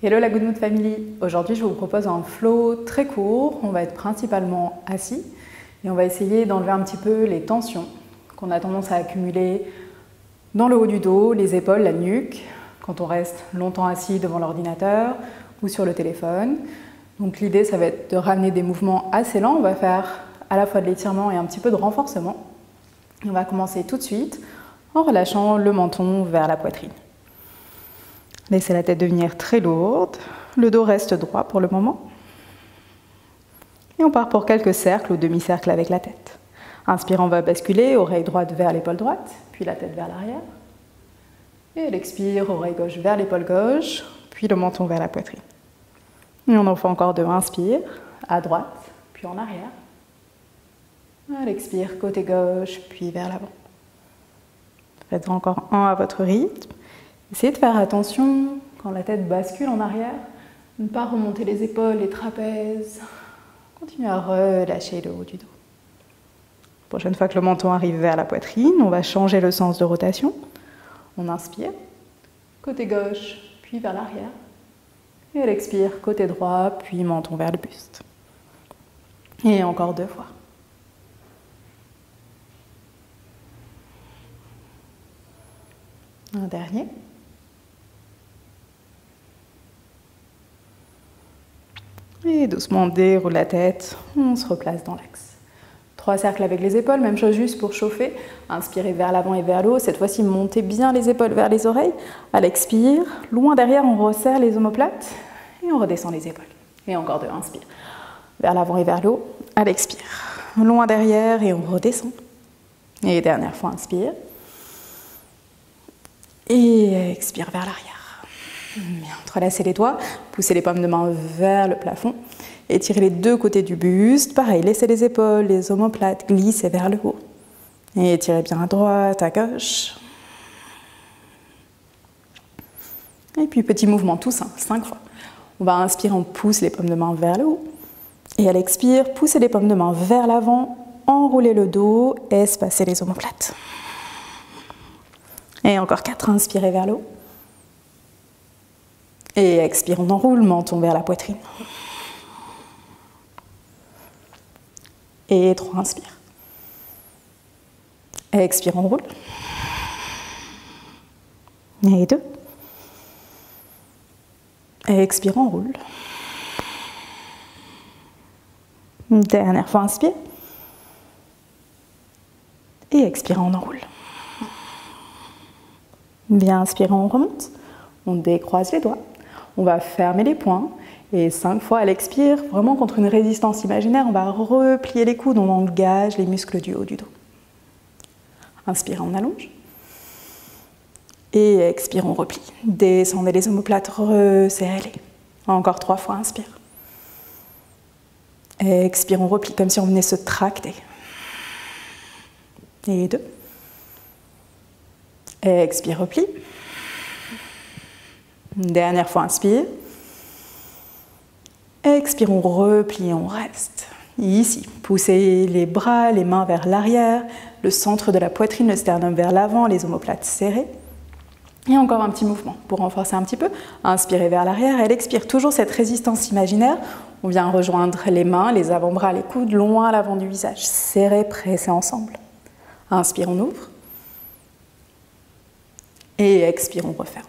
Hello la Good Mood Family. Aujourd'hui, je vous propose un flow très court. On va être principalement assis et on va essayer d'enlever un petit peu les tensions qu'on a tendance à accumuler dans le haut du dos, les épaules, la nuque, quand on reste longtemps assis devant l'ordinateur ou sur le téléphone. Donc l'idée, ça va être de ramener des mouvements assez lents. On va faire à la fois de l'étirement et un petit peu de renforcement. On va commencer tout de suite en relâchant le menton vers la poitrine. Laissez la tête devenir très lourde. Le dos reste droit pour le moment. Et on part pour quelques cercles ou demi-cercles avec la tête. Inspire, on va basculer, oreille droite vers l'épaule droite, puis la tête vers l'arrière. Et l'expire, oreille gauche vers l'épaule gauche, puis le menton vers la poitrine. Et on en fait encore deux. Inspire, à droite, puis en arrière. À l'expire, côté gauche, puis vers l'avant. Faites encore un à votre rythme. Essayez de faire attention, quand la tête bascule en arrière, de ne pas remonter les épaules, les trapèzes. Continuez à relâcher le haut du dos. La prochaine fois que le menton arrive vers la poitrine, on va changer le sens de rotation. On inspire, côté gauche, puis vers l'arrière. Et elle expire, côté droit, puis menton vers le buste. Et encore deux fois. Un dernier. Et doucement, on déroule la tête, on se replace dans l'axe. 3 cercles avec les épaules, même chose juste pour chauffer. Inspirez vers l'avant et vers le haut. Cette fois-ci, montez bien les épaules vers les oreilles. À l'expire, loin derrière, on resserre les omoplates et on redescend les épaules. Et encore deux, inspire. Vers l'avant et vers le haut. À l'expire, loin derrière et on redescend. Et dernière fois, inspire. Et expire vers l'arrière. Bien, entrelacez les doigts, poussez les paumes de main vers le plafond, étirez les deux côtés du buste, pareil, laissez les épaules, les omoplates glisser vers le haut. Et étirez bien à droite, à gauche. Et puis petit mouvement tout simple, 5 fois. On va inspirer, on pousse les paumes de main vers le haut. Et à l'expire, poussez les paumes de main vers l'avant, enroulez le dos, espacez les omoplates. Et encore 4, inspirez vers le haut. Et expire, on enroule, menton vers la poitrine. Et 3, inspire. Expire, on roule. Et 2. Expire, on roule. Dernière fois, inspire. Et expire, on enroule. Bien, inspire, on remonte. On décroise les doigts. On va fermer les poings et 5 fois à l'expire, vraiment contre une résistance imaginaire, on va replier les coudes, on engage les muscles du haut du dos. Inspire, on allonge. Et expire, on replie. Descendez les omoplates, resserrez-les. Encore 3 fois, inspire. Expire, on replie comme si on venait se tracter. Et 2. Expire, replie. Dernière fois, inspire. Expire, on replie, on reste. Ici, poussez les bras, les mains vers l'arrière, le centre de la poitrine, le sternum vers l'avant, les omoplates serrées. Et encore un petit mouvement pour renforcer un petit peu. Inspirez vers l'arrière, elle expire, toujours cette résistance imaginaire. On vient rejoindre les mains, les avant-bras, les coudes, loin à l'avant du visage. Serrez, pressez ensemble. Inspire, on ouvre. Et expire, on referme.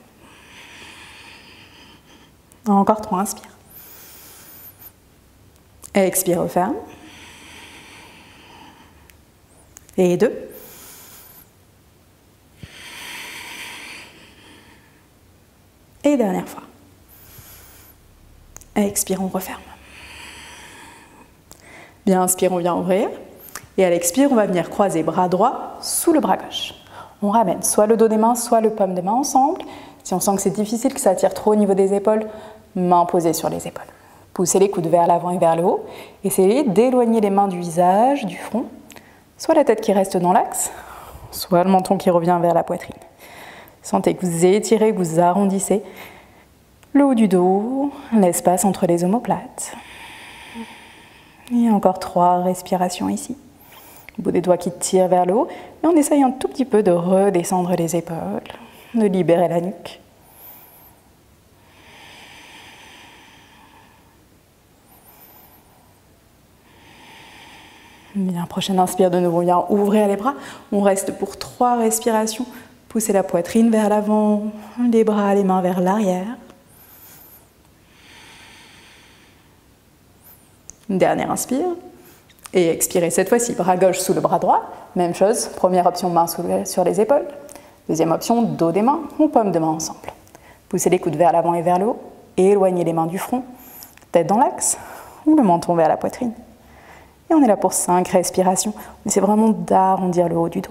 Encore 3, inspire. Expire, referme. Et 2. Et dernière fois. Expire, on referme. Bien, inspire, on vient ouvrir. Et à l'expire, on va venir croiser bras droit sous le bras gauche. On ramène soit le dos des mains, soit le paume des mains ensemble. Si on sent que c'est difficile, que ça tire trop au niveau des épaules, mains posées sur les épaules. Poussez les coudes vers l'avant et vers le haut. Essayez d'éloigner les mains du visage, du front. Soit la tête qui reste dans l'axe, soit le menton qui revient vers la poitrine. Sentez que vous étirez, que vous arrondissez le haut du dos, l'espace entre les omoplates. Et encore 3 respirations ici. Le bout des doigts qui tirent vers le haut. Et on essaye un tout petit peu de redescendre les épaules, de libérer la nuque. Bien, prochaine inspire de nouveau, bien ouvrir les bras. On reste pour 3 respirations. Poussez la poitrine vers l'avant, les bras, les mains vers l'arrière. Une dernière inspire. Et expirez cette fois-ci, bras gauche sous le bras droit. Même chose, première option, main sur les épaules. Deuxième option, dos des mains ou paumes de main ensemble. Poussez les coudes vers l'avant et vers le haut. Et éloignez les mains du front. Tête dans l'axe ou le menton vers la poitrine. Et on est là pour 5 respirations. On essaie vraiment d'arrondir le haut du dos.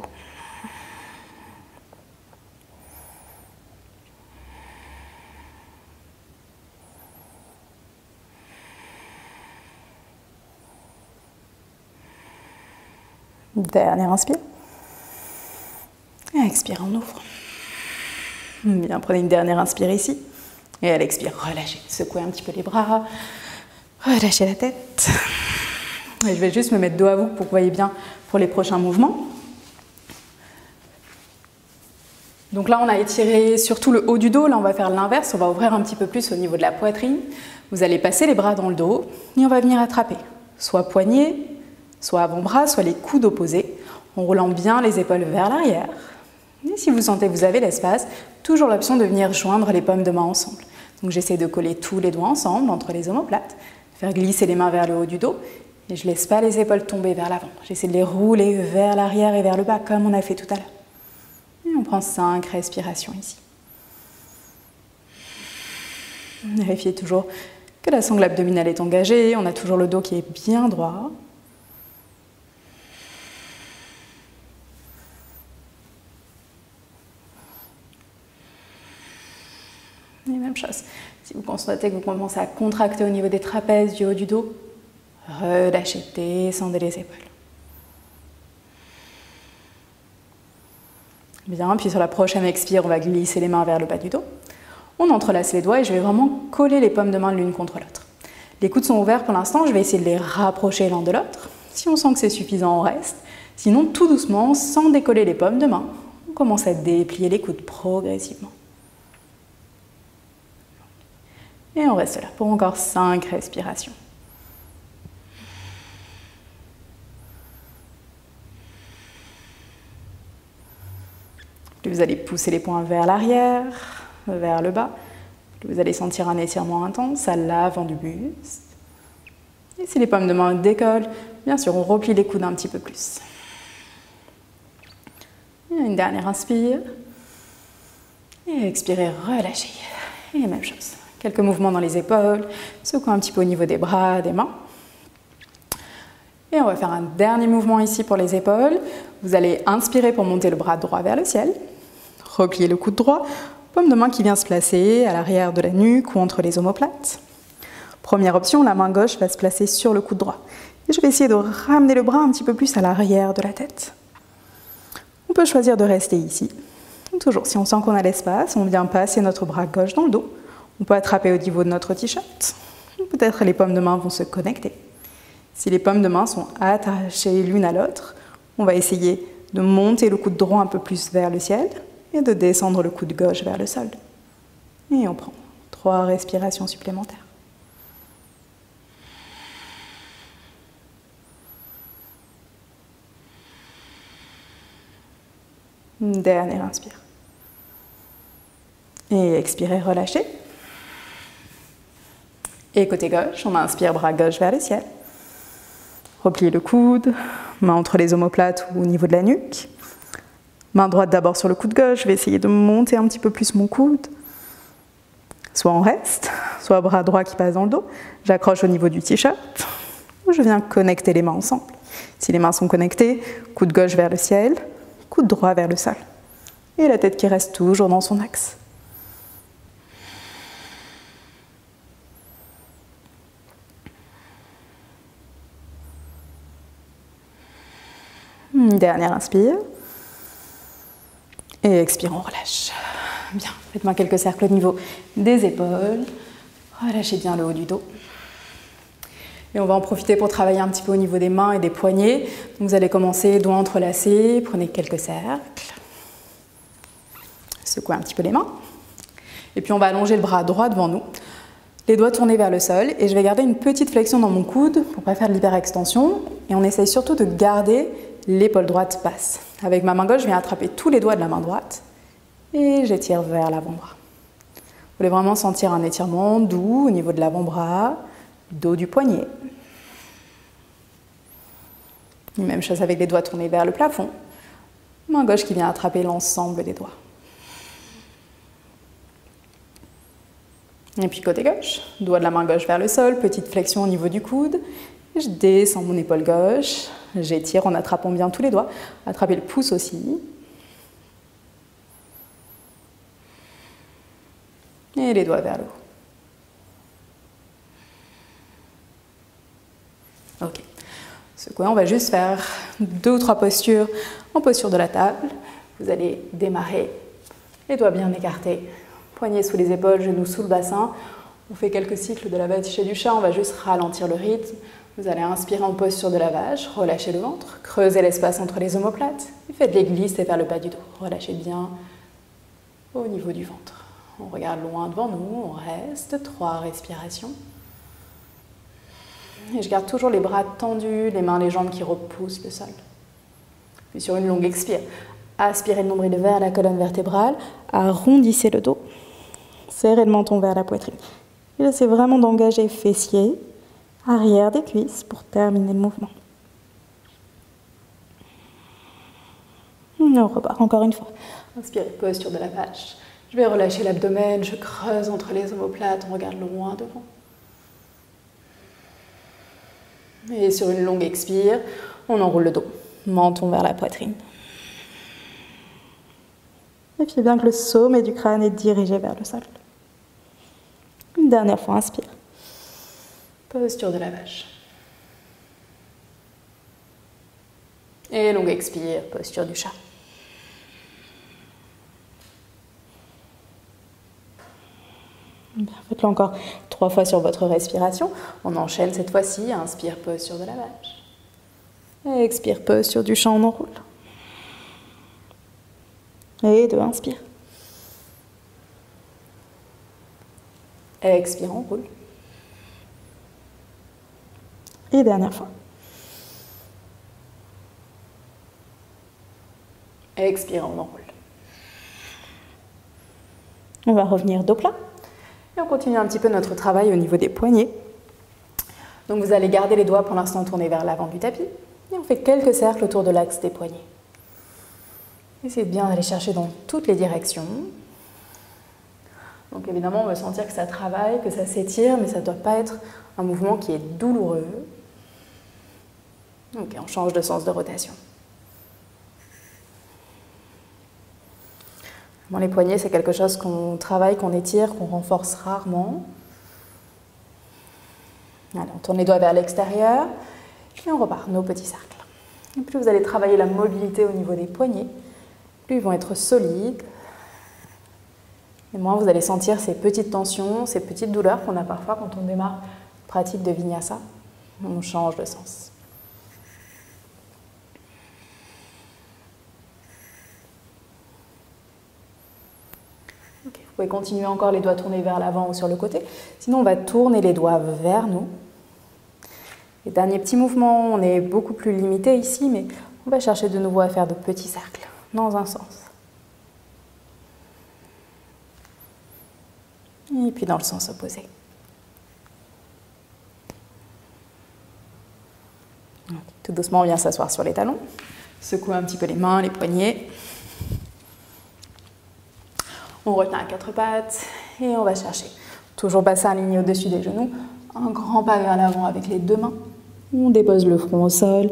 Dernière inspire. Et expire, on ouvre. Bien, prenez une dernière inspire ici. Et à l'expire, relâchez. Secouez un petit peu les bras. Relâchez la tête. Et je vais juste me mettre dos à vous pour que vous voyez bien pour les prochains mouvements. Donc là, on a étiré surtout le haut du dos. Là, on va faire l'inverse. On va ouvrir un petit peu plus au niveau de la poitrine. Vous allez passer les bras dans le dos et on va venir attraper. Soit poignets, soit avant-bras, soit les coudes opposés, en roulant bien les épaules vers l'arrière. Et si vous sentez que vous avez l'espace, toujours l'option de venir joindre les paumes de main ensemble. Donc j'essaie de coller tous les doigts ensemble entre les omoplates, faire glisser les mains vers le haut du dos, et je ne laisse pas les épaules tomber vers l'avant. J'essaie de les rouler vers l'arrière et vers le bas, comme on a fait tout à l'heure. Et on prend 5 respirations ici. Vérifiez toujours que la sangle abdominale est engagée, on a toujours le dos qui est bien droit. Et même chose, si vous constatez que vous commencez à contracter au niveau des trapèzes, du haut du dos, relâchez, descendez les épaules. Bien, puis sur la prochaine expire, on va glisser les mains vers le bas du dos. On entrelace les doigts et je vais vraiment coller les paumes de main l'une contre l'autre. Les coudes sont ouverts pour l'instant, je vais essayer de les rapprocher l'un de l'autre. Si on sent que c'est suffisant, on reste. Sinon, tout doucement, sans décoller les paumes de main, on commence à déplier les coudes progressivement. Et on reste là pour encore 5 respirations. Puis vous allez pousser les poings vers l'arrière, vers le bas. Puis vous allez sentir un étirement intense à l'avant du buste. Et si les paumes de main décollent, bien sûr, on replie les coudes un petit peu plus. Et une dernière inspire. Et expirez, relâchez. Et même chose. Quelques mouvements dans les épaules, secouez un petit peu au niveau des bras, des mains. Et on va faire un dernier mouvement ici pour les épaules. Vous allez inspirer pour monter le bras droit vers le ciel. Repliez le coude droit, paume de main qui vient se placer à l'arrière de la nuque ou entre les omoplates. Première option, la main gauche va se placer sur le coude droit. Et je vais essayer de ramener le bras un petit peu plus à l'arrière de la tête. On peut choisir de rester ici. Toujours, si on sent qu'on a l'espace, on vient passer notre bras gauche dans le dos. On peut attraper au niveau de notre t-shirt. Peut-être les paumes de main vont se connecter. Si les paumes de main sont attachées l'une à l'autre, on va essayer de monter le coude droit un peu plus vers le ciel et de descendre le coude gauche vers le sol. Et on prend 3 respirations supplémentaires. Une dernière inspire. Et expirez, relâchez. Et côté gauche, on inspire, bras gauche vers le ciel. Repliez le coude, main entre les omoplates ou au niveau de la nuque. Main droite d'abord sur le coude gauche, je vais essayer de monter un petit peu plus mon coude. Soit on reste, soit bras droit qui passe dans le dos. J'accroche au niveau du t-shirt, ou je viens connecter les mains ensemble. Si les mains sont connectées, coude gauche vers le ciel, coude droit vers le sol. Et la tête qui reste toujours dans son axe. Une dernière inspire. Et expire, on relâche. Bien, faites-moi quelques cercles au niveau des épaules. Relâchez bien le haut du dos. Et on va en profiter pour travailler un petit peu au niveau des mains et des poignets. Donc vous allez commencer doigts entrelacés, prenez quelques cercles. Secouez un petit peu les mains. Et puis on va allonger le bras droit devant nous. Les doigts tournés vers le sol et je vais garder une petite flexion dans mon coude pour ne pas faire de l'hyperextension. Et Et on essaye surtout de garder l'épaule droite basse. Avec ma main gauche, je viens attraper tous les doigts de la main droite et j'étire vers l'avant-bras. Vous voulez vraiment sentir un étirement doux au niveau de l'avant-bras, dos du poignet. Même chose avec les doigts tournés vers le plafond. Main gauche qui vient attraper l'ensemble des doigts. Et puis côté gauche, doigt de la main gauche vers le sol, petite flexion au niveau du coude. Je descends mon épaule gauche, j'étire en attrapant bien tous les doigts. Attrapez le pouce aussi. Et les doigts vers le haut. Ok. Secouez, on va juste faire 2 ou 3 postures en posture de la table. Vous allez démarrer, les doigts bien écartés, poignets sous les épaules, genoux sous le bassin. On fait quelques cycles de la vache et du chat, on va juste ralentir le rythme. Vous allez inspirer en posture de la vache, relâchez le ventre, creusez l'espace entre les omoplates et faites-les glisser vers le bas du dos. Relâchez bien au niveau du ventre. On regarde loin devant nous, on reste, 3 respirations. Et je garde toujours les bras tendus, les mains, les jambes qui repoussent le sol. Puis sur une longue expire, aspirez le nombril vers la colonne vertébrale, arrondissez le dos, serrez le menton vers la poitrine. Et là, c'est vraiment d'engager fessiers, arrière des cuisses pour terminer le mouvement. On repart encore une fois. Inspirez, posture de la vache. Je vais relâcher l'abdomen, je creuse entre les omoplates, on regarde loin devant. Et sur une longue expire, on enroule le dos, menton vers la poitrine. Et puis bien que le sommet du crâne est dirigé vers le sol. Une dernière fois, inspire. Posture de la vache. Et longue expire, posture du chat. Faites-le encore 3 fois sur votre respiration. On enchaîne cette fois-ci. Inspire, posture de la vache. Expire, posture du chat, on enroule. Et 2, inspire. Expire, on roule. Et dernière fois. Expire, on enroule. On va revenir dos plat. Et on continue un petit peu notre travail au niveau des poignets. Donc vous allez garder les doigts pour l'instant tournés vers l'avant du tapis. Et on fait quelques cercles autour de l'axe des poignets. Essayez de bien aller chercher dans toutes les directions. Donc évidemment, on veut sentir que ça travaille, que ça s'étire, mais ça ne doit pas être un mouvement qui est douloureux. Ok, on change de sens de rotation. Bon, les poignets, c'est quelque chose qu'on travaille, qu'on étire, qu'on renforce rarement. Allez, on tourne les doigts vers l'extérieur, et on repart, nos petits cercles. Et plus vous allez travailler la mobilité au niveau des poignets, plus ils vont être solides, et moins vous allez sentir ces petites tensions, ces petites douleurs qu'on a parfois quand on démarre la pratique de Vinyasa. On change de sens. Okay, vous pouvez continuer encore les doigts tournés vers l'avant ou sur le côté. Sinon, on va tourner les doigts vers nous. Et dernier petit mouvement, on est beaucoup plus limité ici, mais on va chercher de nouveau à faire de petits cercles dans un sens. Et puis dans le sens opposé. Tout doucement, on vient s'asseoir sur les talons. Secouer un petit peu les mains, les poignets. On retient à 4 pattes et on va chercher. Toujours bassin aligné au-dessus des genoux. Un grand pas vers l'avant avec les 2 mains. On dépose le front au sol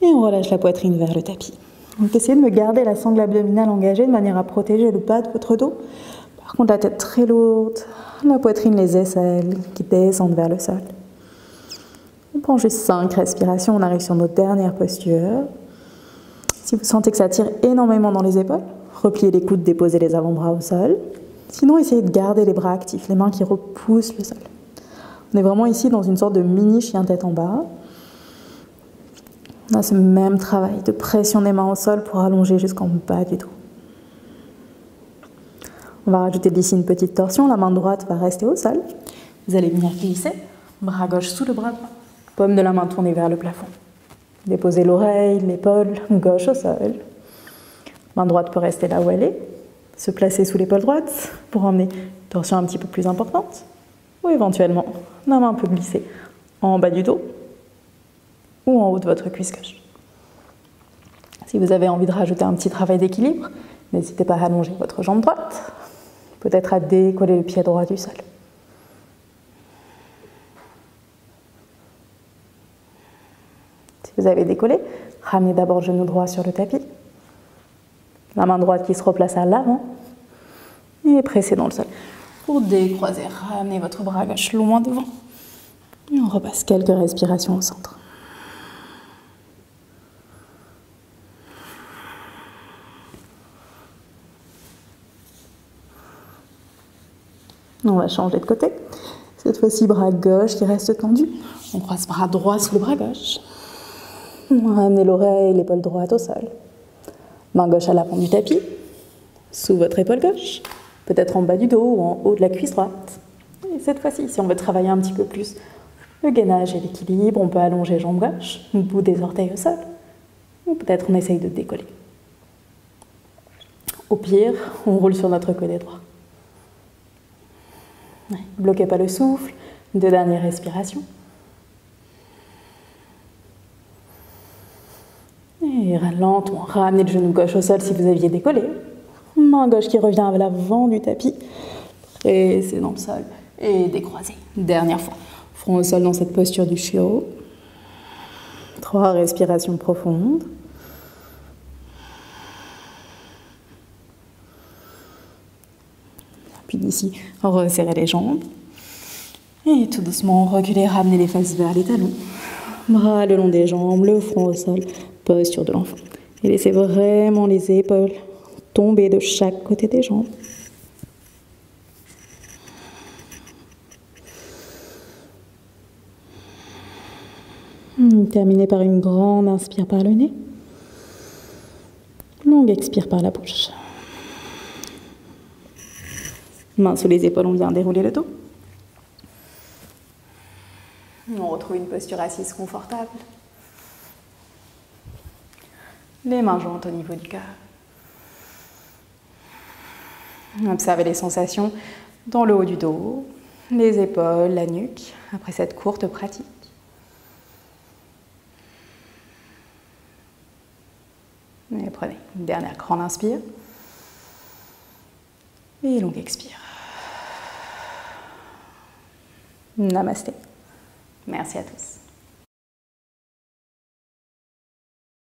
et on relâche la poitrine vers le tapis. Donc essayez de me garder la sangle abdominale engagée de manière à protéger le bas de votre dos. Par contre, la tête très lourde, la poitrine, les aisselles qui descendent vers le sol. On prend juste 5 respirations, on arrive sur notre dernière posture. Si vous sentez que ça tire énormément dans les épaules, repliez les coudes, déposez les avant-bras au sol. Sinon, essayez de garder les bras actifs, les mains qui repoussent le sol. On est vraiment ici dans une sorte de mini chien tête en bas. On a ce même travail de pression des mains au sol pour allonger jusqu'en bas du dos. On va rajouter ici une petite torsion, la main droite va rester au sol. Vous allez venir glisser, bras gauche sous le bras droit, paume de la main tournée vers le plafond. Déposez l'oreille, l'épaule gauche au sol. Main droite peut rester là où elle est. Se placer sous l'épaule droite pour emmener une torsion un petit peu plus importante. Ou éventuellement, la main peut glisser en bas du dos ou en haut de votre cuisse gauche. Si vous avez envie de rajouter un petit travail d'équilibre, n'hésitez pas à allonger votre jambe droite, peut-être à décoller le pied droit du sol. Si vous avez décollé, ramenez d'abord le genou droit sur le tapis, la main droite qui se replace à l'avant et pressez dans le sol. Pour décroiser, ramenez votre bras gauche loin devant. Et on repasse quelques respirations au centre. On va changer de côté. Cette fois-ci, bras gauche qui reste tendu. On croise bras droit sous le bras gauche. Ramenez l'oreille, l'épaule droite au sol. Main gauche à l'avant du tapis, sous votre épaule gauche, peut-être en bas du dos ou en haut de la cuisse droite. Et cette fois-ci, si on veut travailler un petit peu plus le gainage et l'équilibre, on peut allonger jambe gauche, bout des orteils au sol, ou peut-être on essaye de décoller. Au pire, on roule sur notre côté droit. Ouais, bloquez pas le souffle, 2 dernières respirations. Et lentement, ramenez le genou gauche au sol si vous aviez décollé. Main gauche qui revient à l'avant du tapis. Pressez dans le sol et décroisez. Dernière fois. Front au sol dans cette posture du chiot. 3 respirations profondes. Puis d'ici, resserrez les jambes. Et tout doucement, reculez, ramenez les fesses vers les talons. Bras le long des jambes, le front au sol. Posture de l'enfant. Et laissez vraiment les épaules tomber de chaque côté des jambes. Terminez par une grande inspire par le nez. Longue expire par la bouche. Mains sous les épaules, on vient dérouler le dos. On retrouve une posture assise confortable. Les mains jointes au niveau du cœur. Observez les sensations dans le haut du dos, les épaules, la nuque, après cette courte pratique. Et prenez une dernière grande inspire. Et longue expire. Namasté. Merci à tous.